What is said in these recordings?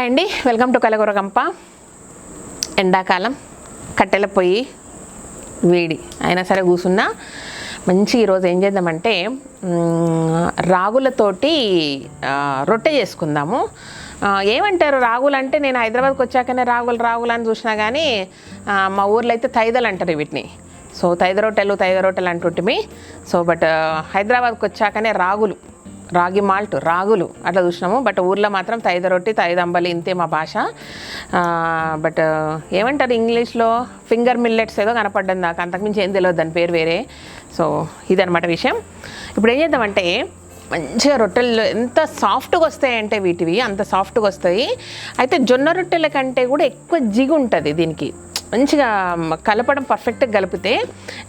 Hi అండి, welcome to కలగూర గంప. ఎండాకాలం కట్టెల పొయ్యి వేడి అయినా సరే కూర్చున్నా మంచి. ఈరోజు ఏం చేద్దామంటే రాగులతోటి రొట్టె చేసుకుందాము. ఏమంటారు రాగులు అంటే, నేను హైదరాబాద్కి వచ్చాకనే రాగులు అని చూసినా కానీ మా ఊర్లో అయితే తైదలు అంటారు వీటిని. సో తైద రొట్టెలు అంటుంటిమి. సో బట్ హైదరాబాద్కి వచ్చాకనే రాగి మాల్ట్ రాగులు అట్లా చూసినాము. బట్ ఊర్లో మాత్రం తైద రొట్టి తైదంబలి ఇంతే మా భాష. బట్ ఏమంటారు ఇంగ్లీష్లో ఫింగర్ మిల్లెట్స్ ఏదో కనపడ్డం దాకా, అంతకుమించి ఏం తెలియదు దాని పేరు వేరే. సో ఇదనమాట విషయం. ఇప్పుడు ఏం చేద్దామంటే మంచిగా రొట్టెలు ఎంత సాఫ్ట్గా వస్తాయంటే వీటివి అంత సాఫ్ట్గా వస్తాయి. అయితే జొన్న రొట్టెల కంటే కూడా ఎక్కువ జిగి ఉంటుంది దీనికి. మంచిగా కలపడం పర్ఫెక్ట్గా కలిపితే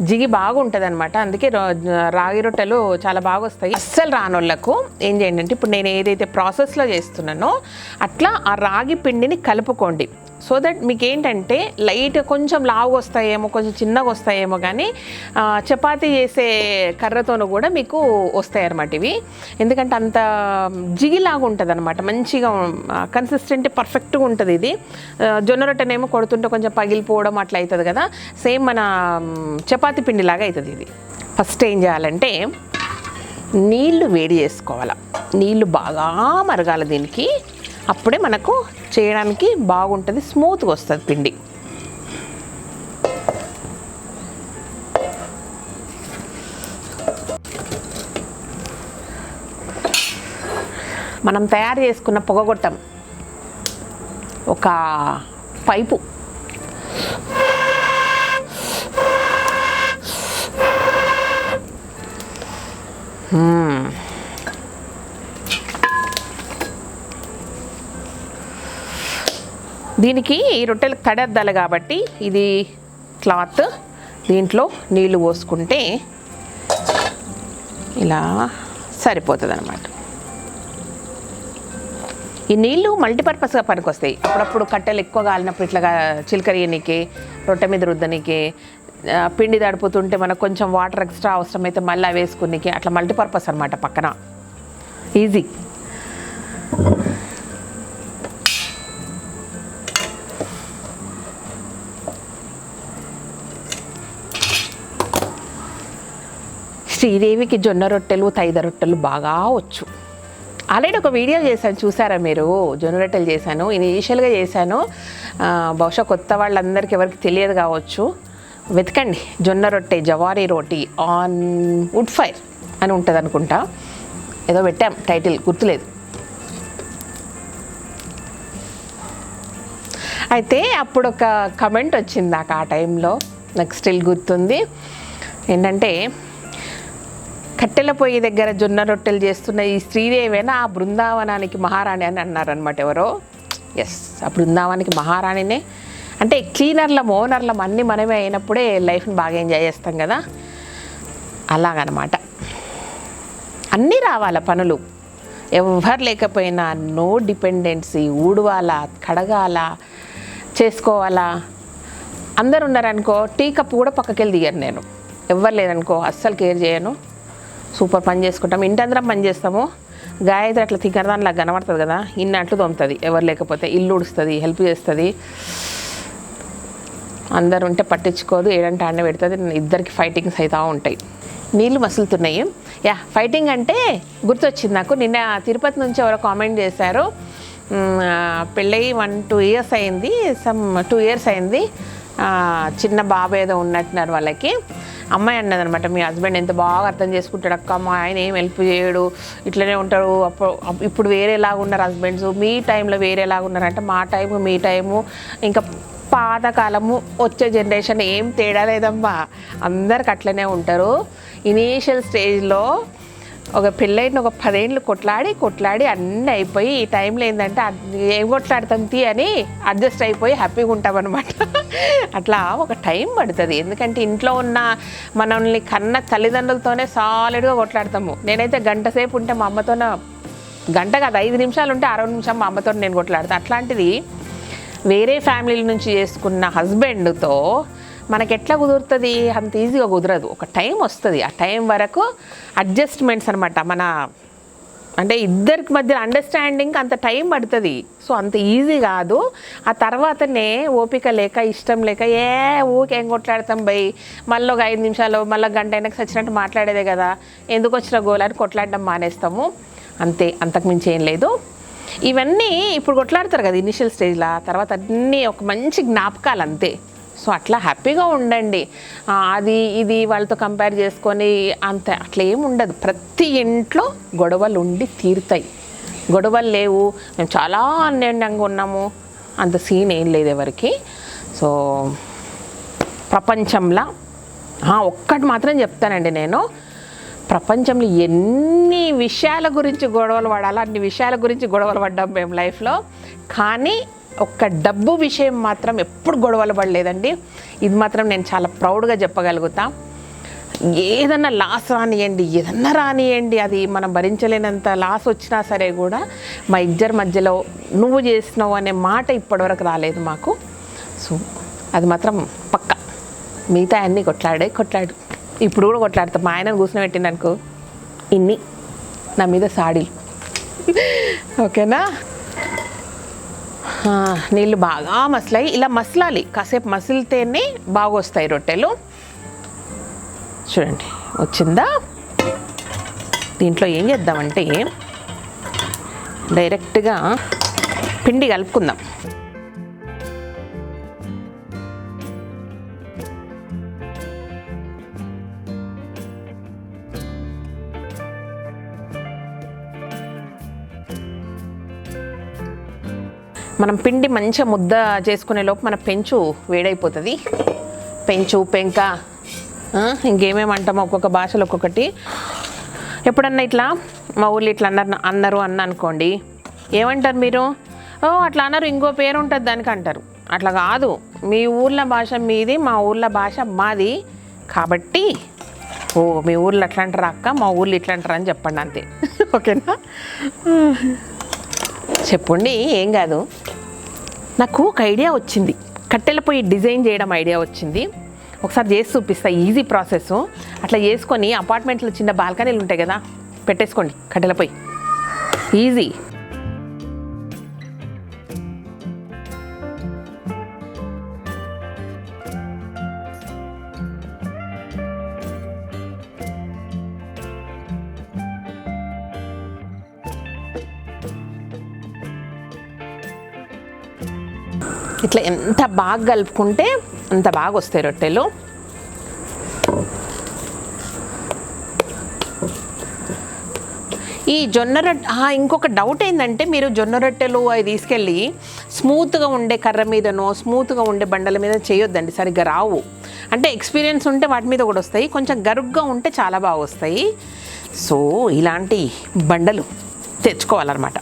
జిగి బాగుంటుంది అనమాట. అందుకే రాగి రొట్టెలు చాలా బాగా వస్తాయి. అస్సలు రానోళ్ళకు ఏం చేయండి అంటే, ఇప్పుడు నేను ఏదైతే ప్రాసెస్లో చేస్తున్నానో అట్లా ఆ రాగి పిండిని కలుపుకోండి. సో దట్ మీకు ఏంటంటే లైట్ కొంచెం లావుగా వస్తాయేమో, కొంచెం చిన్నగా వస్తాయేమో, కానీ చపాతీ చేసే కర్రతోనూ కూడా మీకు వస్తాయి అన్నమాట ఇవి. ఎందుకంటే అంత జిగిలాగా ఉంటుంది అనమాట. మంచిగా కన్సిస్టెంట్ పర్ఫెక్ట్గా ఉంటుంది ఇది. జొన్న రొట్టెనేమో కొడుతుంటే కొంచెం పగిలిపోవడం అట్లా అవుతుంది కదా, సేమ్ మన చపాతీ పిండిలాగా అవుతుంది ఇది. ఫస్ట్ ఏం చేయాలంటే నీళ్లు వేడి చేసుకోవాలి. నీళ్లు బాగా మరగాలి దీనికి. అప్పుడే మనకు చేయడానికి బాగుంటుంది, స్మూత్గా వస్తుంది పిండి. మనం తయారు చేసుకున్న పొగగొట్టం ఒక పైపు దీనికి ఈ రొట్టెలకు తడద్దాలి కాబట్టి ఇది క్లాత్, దీంట్లో నీళ్లు పోసుకుంటే ఇలా సరిపోతుంది అన్నమాట. ఈ నీళ్లు మల్టీపర్పస్గా పనికొస్తాయి. అప్పుడప్పుడు కట్టెలు ఎక్కువ కాలినప్పుడు ఇట్లా చిలకరియనికి, రొట్టె మీద రుద్దనికి, పిండి తడుపుతుంటే మనకు కొంచెం వాటర్ ఎక్స్ట్రా అవసరమైతే మళ్ళీ వేసుకునికి, అట్లా మల్టీపర్పస్ అనమాట. పక్కన ఈజీ. శ్రీదేవికి జొన్న రొట్టెలు తైద రొట్టెలు బాగా వచ్చు. ఆల్రెడీ ఒక వీడియో చేశాను, చూసారా మీరు? జొన్న రొట్టెలు చేశాను, ఇనీషియల్గా చేశాను. బహుశా కొత్త వాళ్ళందరికీ ఎవరికి తెలియదు కావచ్చు, వెతకండి. జొన్న రొట్టె జవారీ రోటీ ఆన్ వుడ్ ఫైర్ అని ఉంటుంది అనుకుంటా, ఏదో పెట్టాం టైటిల్ గుర్తులేదు. అయితే అప్పుడు ఒక కమెంట్ వచ్చింది నాకు, ఆ టైంలో నాకు స్టిల్ గుర్తుంది. ఏంటంటే, కట్టెల పొయ్యి దగ్గర జొన్న రొట్టెలు చేస్తున్న ఈ శ్రీదేవేనా ఆ బృందావనానికి మహారాణి అని అన్నారనమాట ఎవరో. ఎస్, ఆ బృందావనానికి మహారాణినే. అంటే క్లీనర్లం ఓనర్లం అన్నీ మనమే అయినప్పుడే లైఫ్ని బాగా ఎంజాయ్ చేస్తాం కదా, అలాగనమాట. అన్నీ రావాల పనులు, ఎవరు లేకపోయినా నో డిపెండెన్సీ. ఊడవాలా, కడగాల, చేసుకోవాలా. అందరు ఉన్నారనుకో టీ కప్పు కూడా పక్కకెళ్ళి దిగాను నేను. ఎవరు లేదనుకో అస్సలు కేర్ చేయను, సూపర్ పని చేసుకుంటాం. ఇంటందరం పని చేస్తాము. గాయత్రి అట్లా తిగ్గరదానిలా కనబడుతుంది కదా, ఇన్నట్లు తోముతుంది. ఎవరు లేకపోతే ఇల్లు ఉడుస్తుంది, హెల్ప్ చేస్తుంది. అందరు ఉంటే పట్టించుకోదు, ఏడంటే ఆడనే పెడుతుంది. ఇద్దరికి ఫైటింగ్స్ అవుతూ ఉంటాయి. నీళ్ళు మసులుతున్నాయి. యా, ఫైటింగ్ అంటే గుర్తొచ్చింది నాకు. నిన్న తిరుపతి నుంచి ఎవరో కామెంట్ చేశారు, పెళ్ళయి 1-2 years అయింది, 2 years అయింది, చిన్న బాబు ఏదో ఉన్నట్టున్నారు వాళ్ళకి. అమ్మాయి అన్నదనమాట, మీ హస్బెండ్ ఎంత బాగా అర్థం చేసుకుంటాడు అక్క, మా ఆయన ఏం హెల్ప్ చేయడు, ఇట్లనే ఉంటాడు. ఇప్పుడు వేరేలాగా ఉన్నారు హస్బెండ్స్, మీ టైంలో వేరేలాగా ఉన్నారంటే మా టైము మీ టైము ఇంకా పాతకాలము వచ్చే జనరేషన్ ఏం తేడా లేదమ్మా, అందరికి అట్లనే ఉంటారు. ఇనీషియల్ స్టేజ్లో ఒక పెళ్ళైన ఒక 10 ఏళ్ళు కొట్లాడి అన్నీ అయిపోయి, ఈ టైంలో ఏంటంటే ఏం కొట్లాడతాం తీ అని అడ్జస్ట్ అయిపోయి హ్యాపీగా ఉంటామన్నమాట. అట్లా ఒక టైం పడుతుంది. ఎందుకంటే ఇంట్లో ఉన్న మనల్ని కన్న తల్లిదండ్రులతోనే సాలిడ్గా కొట్లాడతాము. నేనైతే గంట సేపు ఉంటే మా అమ్మతోనే, గంట కాదు 5 నిమిషాలు ఉంటే 60 నిమిషం మా అమ్మతో నేను కొట్లాడతాను. అట్లాంటిది వేరే ఫ్యామిలీల నుంచి చేసుకున్న హస్బెండ్తో మనకి ఎట్లా కుదురుతుంది? అంత ఈజీగా కుదరదు. ఒక టైం వస్తుంది, ఆ టైం వరకు అడ్జస్ట్మెంట్స్ అనమాట. మన అంటే ఇద్దరికి మధ్య అండర్స్టాండింగ్ అంత టైం పడుతుంది. సో అంత ఈజీ కాదు. ఆ తర్వాతనే ఓపిక లేక ఇష్టం లేక ఊకేం కొట్లాడతాం బై, మళ్ళీ ఒక 5 నిమిషాలు మళ్ళీ గంట అయినాక సచ్చినట్టు మాట్లాడేదే కదా, ఎందుకు వచ్చిన గోలని కొట్లాడడం మానేస్తాము అంతే, అంతకుమించి ఏం లేదు. ఇవన్నీ ఇప్పుడు కొట్లాడతారు కదా ఇనిషియల్ స్టేజ్లో, తర్వాత అన్నీ ఒక మంచి జ్ఞాపకాలు అంతే. సో అట్లా హ్యాపీగా ఉండండి. అది ఇది వాళ్ళతో కంపేర్ చేసుకొని అంత అట్లా ఏమి ఉండదు. ప్రతి ఇంట్లో గొడవలు ఉండి తీరుతాయి. గొడవలు లేవు, మేము చాలా అన్యోన్యంగా ఉన్నాము, అంత సీన్ ఏం లేదు ఎవరికి. సో ప్రపంచంలో ఒక్కటి మాత్రం చెప్తానండి నేను, ప్రపంచంలో ఎన్ని విషయాల గురించి గొడవలు పడాలో అన్ని విషయాల గురించి గొడవలు పడ్డాం మేము లైఫ్లో. కానీ ఒక్క డబ్బు విషయం మాత్రం ఎప్పుడు గొడవలు పడలేదండి. ఇది మాత్రం నేను చాలా ప్రౌడ్గా చెప్పగలుగుతా. ఏదన్నా లాస్ రానియండి, ఏదన్నా రానియండి, అది మనం భరించలేనంత లాస్ వచ్చినా సరే కూడా మా ఇద్దరి మధ్యలో నువ్వు చేసినావు అనే మాట ఇప్పటివరకు రాలేదు మాకు. సో అది మాత్రం పక్క. మిగతా అన్నీ కొట్లాడు ఇప్పుడు కూడా కొట్లాడతాం. మా ఆయన కూర్చుని పెట్టిందనుకో ఇన్ని నా మీద సాడీలు. ఓకేనా? నీళ్ళు బాగా మసలాయి, ఇలా మసలాలి, కాసేపు మసిలితేనే బాగా వస్తాయి రొట్టెలు. చూడండి వచ్చిందా? దీంట్లో ఏం చేద్దామంటే డైరెక్ట్గా పిండి కలుపుకుందాం. మనం పిండి మంచిగా ముద్ద చేసుకునే లోపు మన పెంచు వేడైపోతుంది. పెంచు, పెంక, ఇంకేమేమి అంటామో ఒక్కొక్క భాషలో ఒక్కొక్కటి. ఎప్పుడన్నా ఇట్లా మా ఊళ్ళో ఇట్లా అన్నారు అనుకోండి, ఏమంటారు మీరు? అట్లా అన్నారు, ఇంకో పేరు ఉంటుంది దానికి అంటారు. అట్లా కాదు, మీ ఊళ్ళో భాష మీది, మా ఊళ్ళో భాష మాది కాబట్టి మీ ఊళ్ళో అట్లా అంటారా అక్క, మా ఊళ్ళో ఇట్లా అంటారా అని చెప్పండి అంతే. ఓకేనా? చెప్పండి, ఏం కాదు. నాకు ఒక ఐడియా వచ్చింది, కట్టెల పొయ్యి డిజైన్ చేయడం ఐడియా వచ్చింది. ఒకసారి చేసి చూపిస్తా, ఈజీ ప్రాసెస్. అట్లా చేసుకొని అపార్ట్మెంట్లో చిన్న బాల్కనీలు ఉంటాయి కదా, పెట్టేసుకోండి కట్టెల పొయ్యి, ఈజీ. ఇట్లా ఎంత బాగా కలుపుకుంటే అంత బాగా వస్తాయి రొట్టెలు. ఈ జొన్న రొట్టె ఇంకొక డౌట్ ఏంటంటే, మీరు జొన్న రొట్టెలు అవి తీసుకెళ్ళి స్మూత్గా ఉండే కర్ర మీదనో స్మూత్గా ఉండే బండల మీద చేయొద్దండి, సరిగ్గా రావు. అంటే ఎక్స్పీరియన్స్ ఉంటే వాటి మీద కూడా వస్తాయి, కొంచెం గరుగ్గా ఉంటే చాలా బాగా వస్తాయి. సో ఇలాంటి బండలు తెచ్చుకోవాలన్నమాట.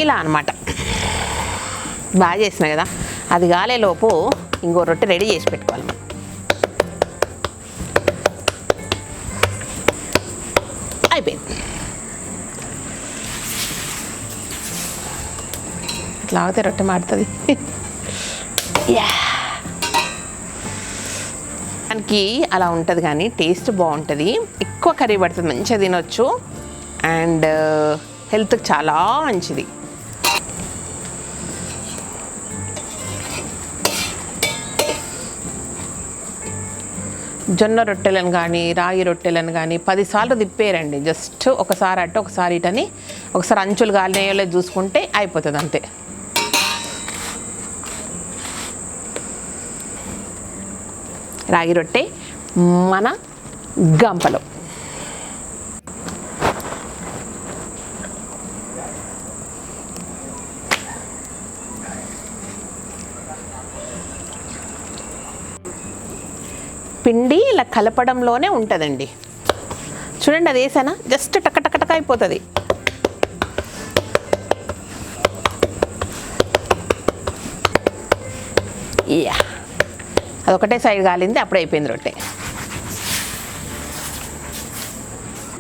ఇలా అనమాట. బాగా చేసిన కదా, అది కాలేలోపు ఇంకో రొట్టె రెడీ చేసి పెట్టుకోవాలి. అయిపోయింది. ఇట్లా అవుతే రొట్టె మాడుతుంది. దానికి అలా ఉంటుంది కానీ టేస్ట్ బాగుంటుంది, ఎక్కువ కర్రీ పడుతుంది, మంచిగా తినొచ్చు, అండ్ హెల్త్కి చాలా మంచిది. జొన్న రొట్టెలను కానీ రాగి రొట్టెలను కానీ 10 సార్లు తిప్పేరండి. జస్ట్ ఒకసారి అటు ఒకసారి ఇటని, ఒకసారి అంచులు గాలినేయలే చూసుకుంటే అయిపోతుంది అంతే. రాగి రొట్టె మన గంపలో. పిండి ఇలా కలపడంలోనే ఉంటుందండి. చూడండి, అది వేసానా జస్ట్ టక అయిపోతుంది. యా, అదొకటే సైడ్ కాలింది, అప్పుడే అయిపోయింది రొట్టె.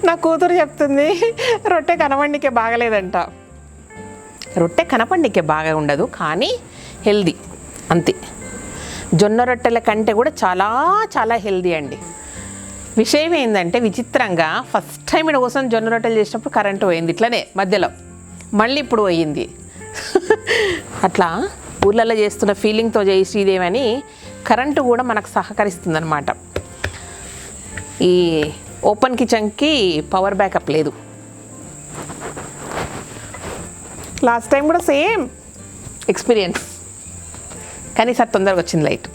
నా కూతురు చెప్తుంది రొట్టె కనపండికే బాగలేదంట. రొట్టె కనపండికే బాగా ఉండదు, కానీ హెల్దీ అంతే. జొన్న రొట్టెల కంటే కూడా చాలా చాలా హెల్దీ అండి. విషయం ఏంటంటే, విచిత్రంగా ఫస్ట్ టైం ఇక్కడ కోసం జొన్న రొట్టెలు చేసినప్పుడు కరెంటు పోయింది ఇట్లనే మధ్యలో, మళ్ళీ ఇప్పుడు పోయింది. అట్లా ఊళ్ళల్లో చేస్తున్న ఫీలింగ్తో చేసి ఇదేమని కరెంటు కూడా మనకు సహకరిస్తుంది అనమాట. ఈ ఓపెన్ కిచెన్కి పవర్ బ్యాకప్ లేదు. లాస్ట్ టైం కూడా సేమ్ ఎక్స్పీరియన్స్, కానీ సార్ తొందరగా వచ్చింది లైట్.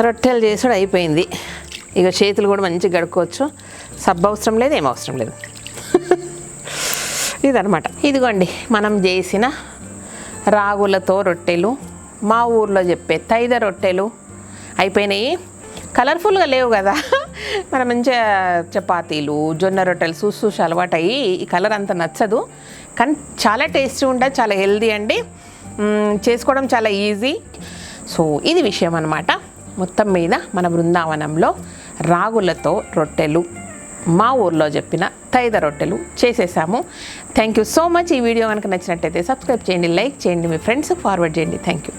రొట్టెలు చేసుడు అయిపోయింది. ఇక చేతులు కూడా మంచిగా గడుక్కోవచ్చు. సబ్బు అవసరం లేదు, ఏం అవసరం లేదు. ఇదనమాట. ఇదిగోండి మనం చేసిన రాగులతో రొట్టెలు, మా ఊర్లో చెప్పే తైద రొట్టెలు అయిపోయినాయి. కలర్ఫుల్గా లేవు కదా, మనం మంచిగా చపాతీలు జొన్న రొట్టెలు చూసి అలవాటు అయ్యి ఈ కలర్ అంత నచ్చదు, కానీ చాలా టేస్టీ ఉంటుంది, చాలా హెల్దీ అండి. చేసుకోవడం చాలా ఈజీ. సో ఇది విషయం అన్నమాట. మొత్తం మీద మన బృందావనంలో రాగులతో రొట్టెలు, మా ఊర్లో చెప్పిన తైద రొట్టెలు చేసేసాము. Thank you so much. ఈ వీడియో కనుక నచ్చినట్టయితే సబ్స్క్రైబ్ చేయండి, లైక్ చేయండి, మీ ఫ్రెండ్స్కి ఫార్వర్డ్ చేయండి. Thank you.